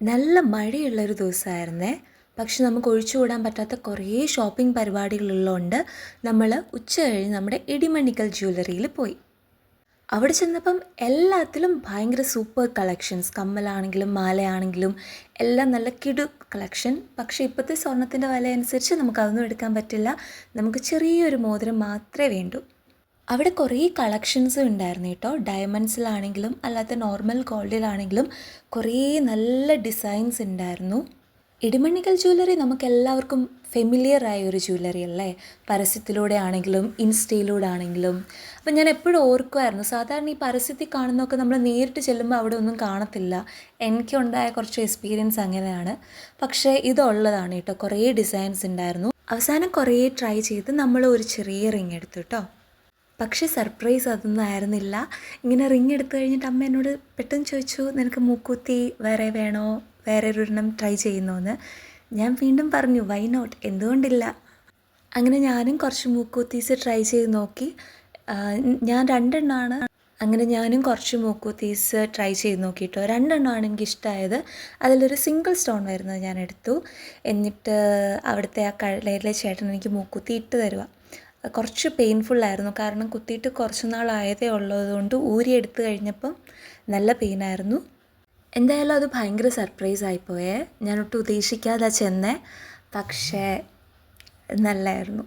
നല്ല മഴയുള്ളൊരു ദിവസമായിരുന്നേ. പക്ഷെ നമുക്ക് ഒഴിച്ചുകൂടാൻ പറ്റാത്ത കുറേ ഷോപ്പിംഗ് പരിപാടികളുള്ളതുകൊണ്ട് നമ്മൾ ഉച്ച കഴിഞ്ഞ് നമ്മുടെ ഇടിമണിക്കൽ ജ്വല്ലറിയിൽ പോയി. അവിടെ ചെന്നപ്പം എല്ലാത്തിലും ഭയങ്കര സൂപ്പർ കളക്ഷൻസ്, കമ്മലാണെങ്കിലും മാലയാണെങ്കിലും എല്ലാം നല്ല കിടു കളക്ഷൻ. പക്ഷേ ഇപ്പോഴത്തെ സ്വർണ്ണത്തിൻ്റെ വില അനുസരിച്ച് നമുക്കതൊന്നും എടുക്കാൻ പറ്റില്ല. നമുക്ക് ചെറിയൊരു മോതിരം മാത്രമേ വേണ്ടൂ. അവിടെ കുറേ കളക്ഷൻസ് ഉണ്ടായിരുന്നു കേട്ടോ. ഡയമണ്ട്സിലാണെങ്കിലും അല്ലാത്ത നോർമൽ ഗോൾഡിലാണെങ്കിലും കുറേ നല്ല ഡിസൈൻസ് ഉണ്ടായിരുന്നു. ഇടിമണിക്കൽ ജ്വല്ലറി നമുക്കെല്ലാവർക്കും ഫെമിലിയർ ആയ ഒരു ജ്വല്ലറി അല്ലേ, പരസ്യത്തിലൂടെ ആണെങ്കിലും ഇൻസ്റ്റയിലൂടെ ആണെങ്കിലും. അപ്പം ഞാൻ എപ്പോഴും ഓർക്കുമായിരുന്നു, സാധാരണ ഈ പരസ്യത്തിൽ കാണുന്നതൊക്കെ നമ്മൾ നേരിട്ട് ചെല്ലുമ്പോൾ അവിടെ ഒന്നും കാണത്തില്ല. എനിക്കുണ്ടായ കുറച്ച് എക്സ്പീരിയൻസ് അങ്ങനെയാണ്. പക്ഷേ ഇതുള്ളതാണ് കേട്ടോ, കുറേ ഡിസൈൻസ് ഉണ്ടായിരുന്നു. അവസാനം കുറേ ട്രൈ ചെയ്ത് നമ്മൾ ഒരു ചെറിയ റിങ് എടുത്തു കേട്ടോ. പക്ഷേ സർപ്രൈസ് അതൊന്നും ആയിരുന്നില്ല. ഇങ്ങനെ റിങ് എടുത്തു കഴിഞ്ഞിട്ട് അമ്മ എന്നോട് പെട്ടെന്ന് ചോദിച്ചു, നിനക്ക് മൂക്കുത്തി വേറെ വേണോ, വേറെ ഒരെണ്ണം ട്രൈ ചെയ്യുന്നോന്ന്. ഞാൻ വീണ്ടും പറഞ്ഞു വൈ നോട്ട്, എന്തുകൊണ്ടില്ല. അങ്ങനെ ഞാനും കുറച്ച് മൂക്കുത്തീസ് ട്രൈ ചെയ്ത് നോക്കി. ഞാൻ രണ്ടെണ്ണമാണ്. അങ്ങനെ ഞാനും കുറച്ച് മൂക്കുത്തീസ് ട്രൈ ചെയ്ത് നോക്കിയിട്ടോ. രണ്ടെണ്ണമാണ് എനിക്കിഷ്ടമായത്. അതിലൊരു സിംഗിൾ സ്റ്റോൺ വരുന്നത് ഞാൻ എടുത്തു. എന്നിട്ട് അവിടുത്തെ ആ കടയിലെ ചേട്ടൻ എനിക്ക് മൂക്കുത്തി ഇട്ട് തരുക. കുറച്ച് പെയിൻഫുള്ളായിരുന്നു, കാരണം കുത്തിയിട്ട് കുറച്ച് നാളായതേ ഉള്ളതുകൊണ്ട് ഊരിയെടുത്ത് കഴിഞ്ഞപ്പം നല്ല പെയിനായിരുന്നു. എന്തായാലും അത് ഭയങ്കര സർപ്രൈസായിപ്പോയേ. ഞാനൊട്ടും ഉദ്ദേശിക്കാതെ ചെന്നേ, പക്ഷേ നല്ലായിരുന്നു.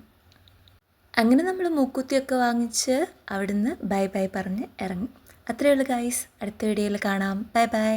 അങ്ങനെ നമ്മൾ മൂക്കുത്തിയൊക്കെ വാങ്ങിച്ച് അവിടുന്ന് ബൈ ബൈ പറഞ്ഞ് ഇറങ്ങി. അത്രയേ ഉള്ളൂ ഗൈസ്. അടുത്ത വീഡിയോയിൽ കാണാം. Bye bye.